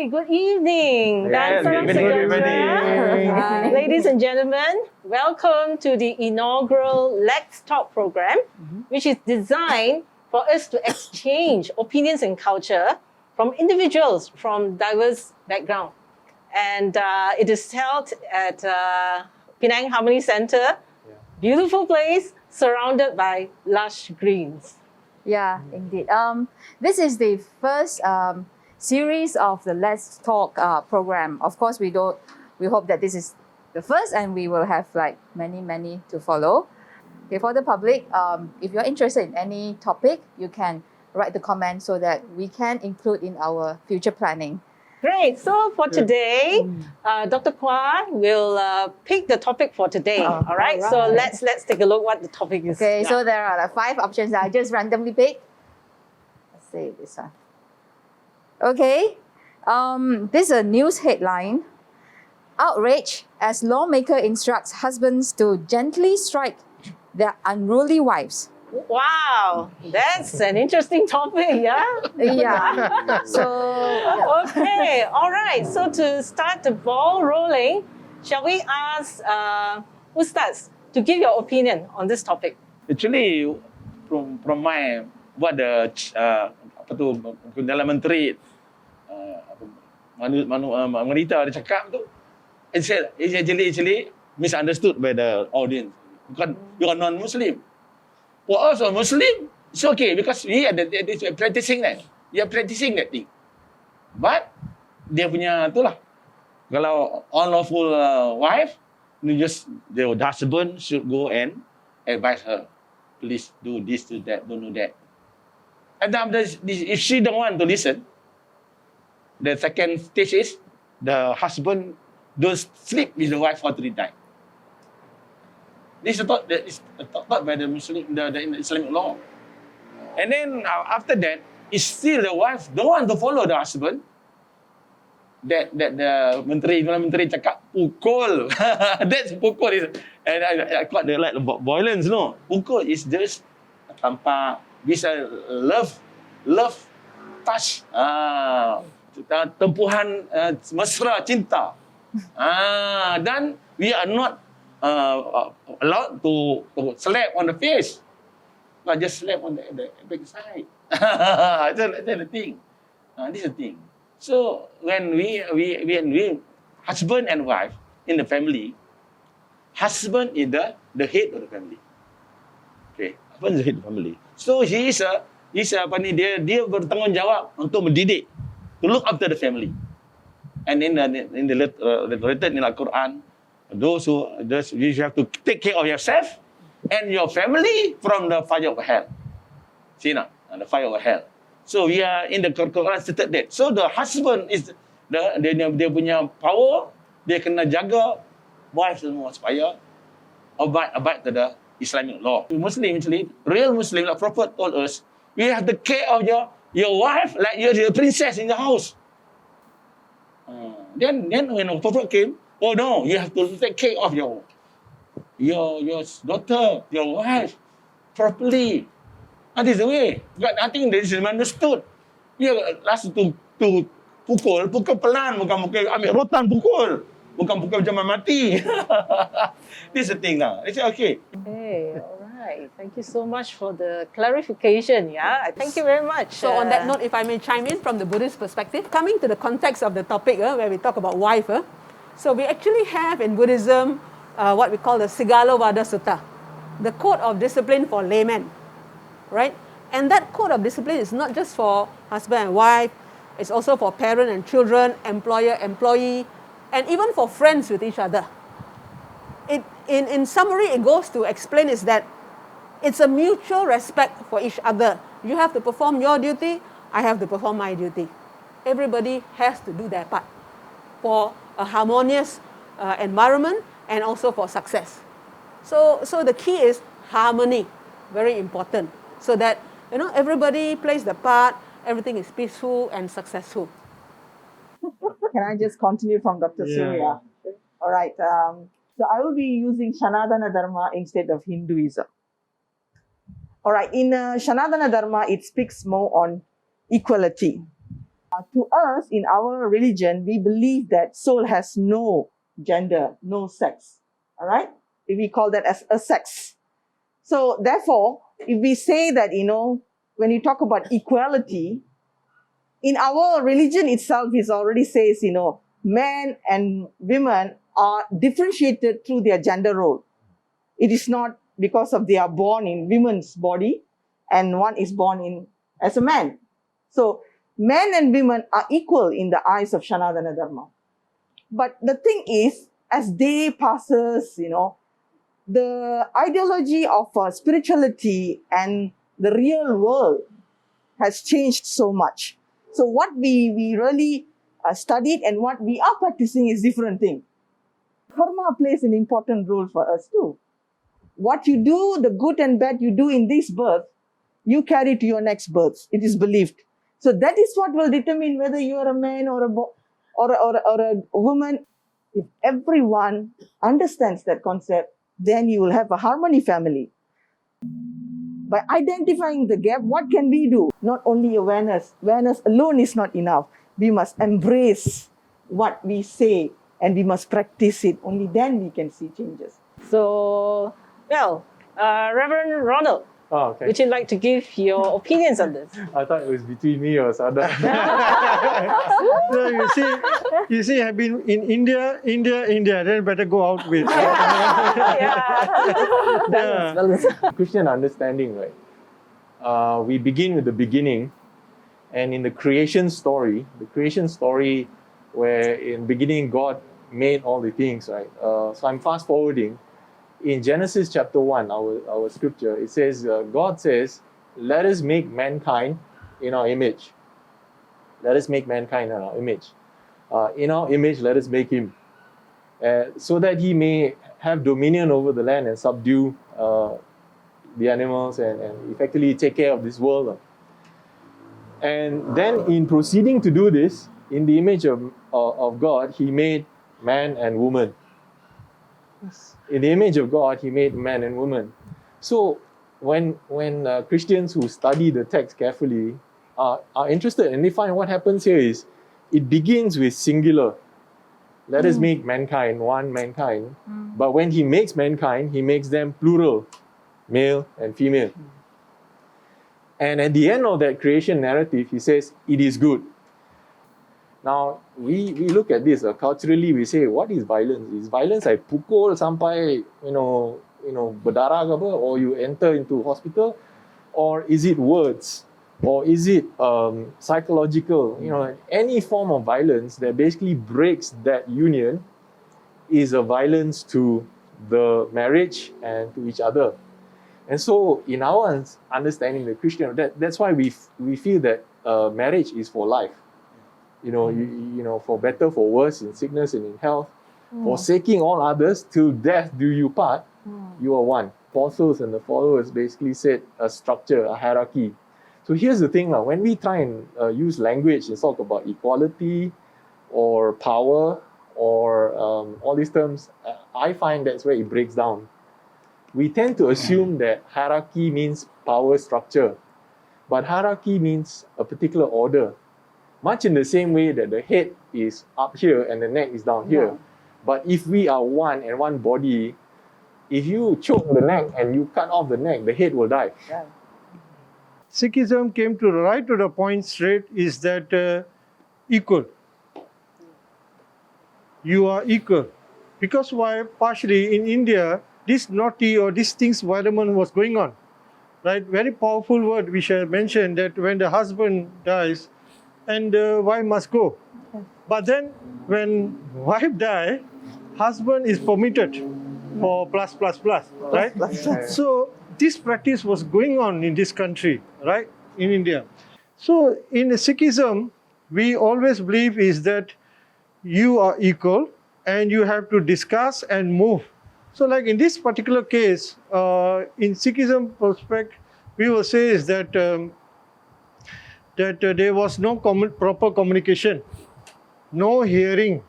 good evening. Yes, Dan Salam good evening. Sejahtera. Ladies and gentlemen, welcome to the inaugural Let's Talk program, which is designed for us to exchange opinions and culture from individuals from diverse backgrounds. And it is held at Penang Harmony Center, beautiful place surrounded by lush greens. Yeah, indeed. This is the first series of the Let's Talk program. Of course, we hope that this is the first, and we will have like many to follow. Okay, for the public, if you're interested in any topic, you can write the comment so that we can include in our future planning. Great. So for today, Dr. Kwa will pick the topic for today. All right. So let's take a look what the topic is. Okay, so there are like 5 options that I just randomly pick. Let's say this one. Okay, this is a news headline. Outrage as lawmaker instructs husbands to gently strike their unruly wives. Wow, that's an interesting topic, yeah? Yeah. So, Okay, all right. So to start the ball rolling, shall we ask Ustaz to give your opinion on this topic? Actually, from my what the Perdana Menteri wanita dia cakap tu, it's actually misunderstood by the audience. Because you are non-Muslim. For us, a Muslim, it's okay because we are practicing that. We are practicing that thing. But dia punya tu lah. Kalau unlawful wife, the husband should go and advise her. Please do this, do that, don't do that. And if she don't want to listen, the second stage is the husband don't sleep with the wife for 3 times. This is taught by the Muslim, the Islamic law. And then after that, it's still the wife don't want to follow the husband. That the menteri cakap pukul. That's pukul is, and I call it like violence. No, pukul is just tanpa bisa love touch. Tempuhan mesra cinta. Dan we are not allowed to slap on the face, not just slap on the back side. That's the thing. This is the thing. So when we husband and wife in the family, husband is the head of the family. Okay, husband is the head of the family. So he is dia bertanggungjawab untuk mendidik, to look after the family. And in the written in the Quran, you have to take care of yourself and your family from the fire of hell. See now, the fire of hell. So we are in the Quran stated that. So the husband is dia punya power, dia kena jaga wife semua supaya abide to the Islamic law. Muslim actually, real Muslim, like Prophet told us, you have to care of your wife like you're the princess in the house. Then when the Prophet came, oh no, you have to take care of your daughter, your wife properly. That is the way. But I think this is understood. You last to pukul pelan, bukan ambil rotan pukul. Bukan pukul macam mati. This is the thing now. It's okay. Okay, all right. Thank you so much for the clarification. Yeah, thank you very much. So on that note, if I may chime in from the Buddhist perspective, coming to the context of the topic where we talk about wife, so we actually have in Buddhism what we call the Sigala Vada Sutta, the code of discipline for laymen, right? And that code of discipline is not just for husband and wife, it's also for parent and children, employer, employee, and even for friends with each other. In summary, it goes to explain is that it's a mutual respect for each other. You have to perform your duty, I have to perform my duty. Everybody has to do their part for a harmonious environment and also for success. So the key is harmony, very important, so that everybody plays the part, everything is peaceful and successful. Can I just continue from Dr. Surya? All right. So I will be using Sanatana Dharma instead of Hinduism. All right. In Sanatana Dharma, it speaks more on equality. To us, in our religion, we believe that soul has no gender, no sex. All right? We call that as a sex. So therefore, if we say that, when you talk about equality, in our religion itself, it already says, men and women are differentiated through their gender role. It is not because of they are born in women's body and one is born in as a man. So men and women are equal in the eyes of Sanatana Dharma. But the thing is, as day passes, the ideology of spirituality and the real world has changed so much. So what we really studied and what we are practicing is different thing. Karma plays an important role for us too. What you do, the good and bad you do in this birth, you carry to your next birth. It is believed. So that is what will determine whether you are a man or a woman. If everyone understands that concept, then you will have a harmony family. By identifying the gap, what can we do? Not only awareness. Awareness alone is not enough. We must embrace what we say and we must practice it. Only then we can see changes. So, Reverend Ronald, Oh, okay. would you like to give your opinions on this? I thought it was between me or Sada. No, you see, I've been in India, then better go out with. Christian understanding, right? We begin with the beginning, and in the creation story where in beginning God made all the things, right? So I'm fast forwarding. In Genesis chapter 1, our scripture, it says, God says, let us make mankind in our image. Let us make mankind in our image. In our image, let us make him. So that he may have dominion over the land and subdue the animals and effectively take care of this world. And then in proceeding to do this, in the image of God, he made man and woman. In the image of God, he made man and woman. So when Christians who study the text carefully are interested and they find what happens here is, it begins with singular. Let us make mankind, one mankind. But when he makes mankind, he makes them plural, male and female. And at the end of that creation narrative, he says, it is good. Now, we look at this culturally. We say, what is violence? Is violence like pukul sampai berdarah ke apa, or you enter into hospital, or is it words, or is it psychological? Any form of violence that basically breaks that union is a violence to the marriage and to each other. And so, in our understanding, the Christian, that's why we feel that marriage is for life. For better, for worse, in sickness and in health, forsaking all others till death do you part, you are one. Apostles and the followers basically said a structure, a hierarchy. So here's the thing, when we try and use language and talk about equality or power or all these terms, I find that's where it breaks down. We tend to assume that hierarchy means power structure, but hierarchy means a particular order. Much in the same way that the head is up here and the neck is down here. But if we are one and one body, if you choke the neck and you cut off the neck, the head will die. Sikhism came to right to the point straight is that equal. You are equal. Because why? Partially in India, this naughty or these things environment was going on. Right? Very powerful word which I mentioned that when the husband dies, and wife must go. But then when wife die, husband is permitted for plus, right? So this practice was going on in this country, right? In India. So in Sikhism, we always believe is that you are equal and you have to discuss and move. So like in this particular case, in Sikhism perspective, we will say is that there was no proper communication, no hearing,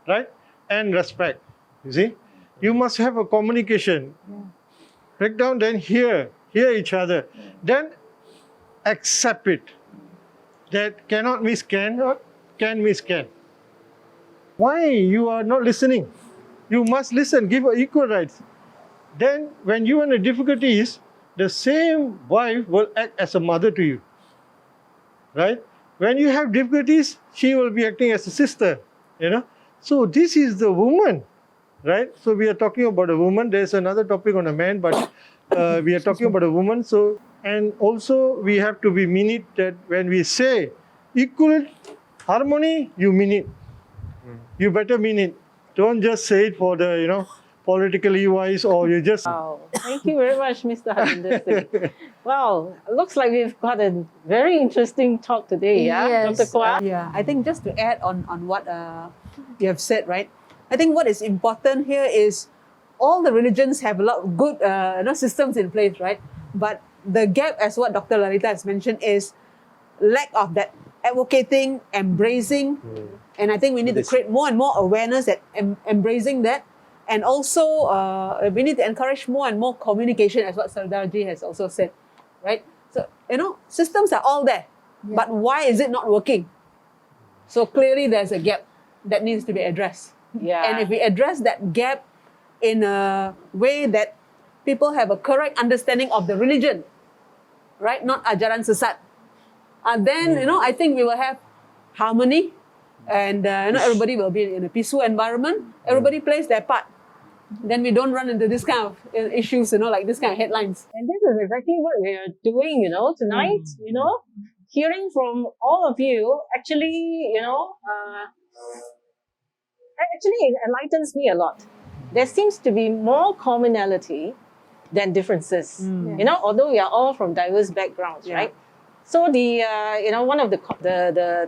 right? And respect, you see? You must have a communication. Break down, then hear each other. Then accept it. that cannot miss can or can miss can. Why you are not listening? You must listen, give her equal rights. Then when you are in the difficulties, the same wife will act as a mother to you. Right? When you have difficulties, she will be acting as a sister. So this is the woman. Right? So we are talking about a woman. There's another topic on a man, but we are talking about a woman. So, and also we have to be mean it that when we say equal harmony, you mean it. You better mean it. Don't just say it for the, politically wise, or you just... Wow. Thank you very much, Mr. Harminder Singh. Well, looks like we've got a very interesting talk today, yeah? Yes. Dr. Kwa? Yeah, I think just to add on what you have said, right? I think what is important here is all the religions have a lot of good systems in place, right? But the gap, as what Dr. Lalita has mentioned, is lack of that advocating, embracing, and I think we need to create more and more awareness that embracing that, and also we need to encourage more and more communication, as what Sardarji has also said, right? So systems are all there, but why is it not working? So clearly there's a gap that needs to be addressed. Yeah. And if we address that gap in a way that people have a correct understanding of the religion, right? Not ajaran sesat. Then, I think we will have harmony, and everybody will be in a peaceful environment. Everybody plays their part. Then we don't run into this kind of issues, like this kind of headlines. And this is exactly what we are doing, tonight, hearing from all of you, actually, actually it enlightens me a lot. There seems to be more commonality than differences, although we are all from diverse backgrounds, right? So the, one of the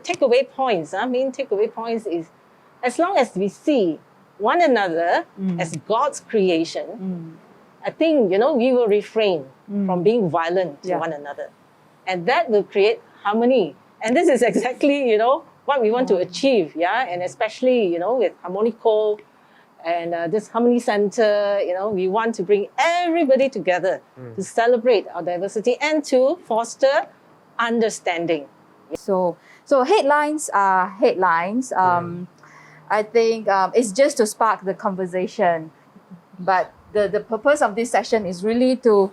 takeaway points, main takeaway points is, as long as we see one another as God's creation, I think, we will refrain from being violent to one another. And that will create harmony. And this is exactly, what we want to achieve, and especially, with HARMONICO and this Harmony Center, we want to bring everybody together to celebrate our diversity and to foster understanding. So headlines are headlines. I think it's just to spark the conversation, but the purpose of this session is really to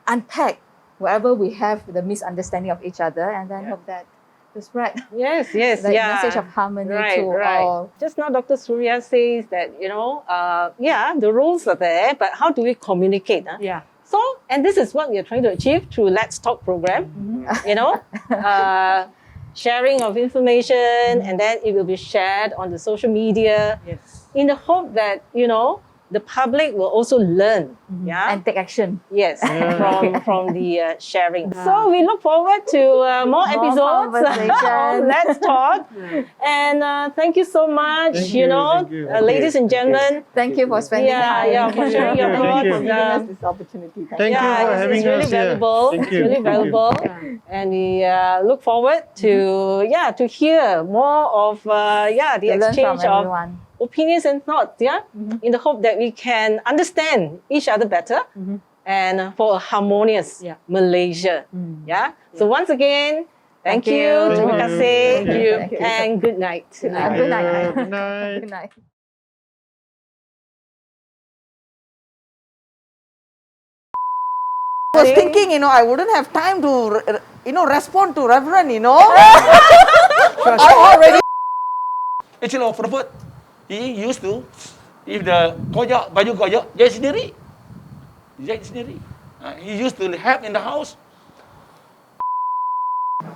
unpack wherever we have the misunderstanding of each other, and then hope that to spread Yes, the message of harmony to all. Just now, Dr. Surya says that, the rules are there, but how do we communicate? Yeah. So, and this is what we are trying to achieve through Let's Talk program, sharing of information, and then it will be shared on the social media in the hope that, the public will also learn, And take action. Yes, from the sharing. So we look forward to more episodes of Let's Talk. And thank you so much, Thank you. ladies and gentlemen. Thank you for spending time. For sharing your Thank you. thoughts. This opportunity. Thank you for having it's really us here. valuable. Thank It's you. really Thank you. valuable. And we look forward to hear more of the To learn exchange from of everyone. opinions and thoughts, in the hope that we can understand each other better and for a harmonious Malaysia. So once again, thank you, you. terima Thank kasih, you. and good night. Good night. Good night. Good night. I was thinking, I wouldn't have time to, respond to Reverend, I already. Actually, our prophet, he used to, if the koyak, baju koyak, jahit sendiri. He used to have in the house.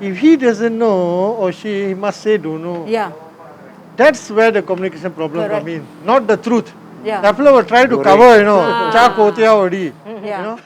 If he doesn't know, or she must say don't know, Yeah. that's where the communication problem Correct. come in, not the truth. Yeah. The fellow will try to cover, cha kotia already, Yeah.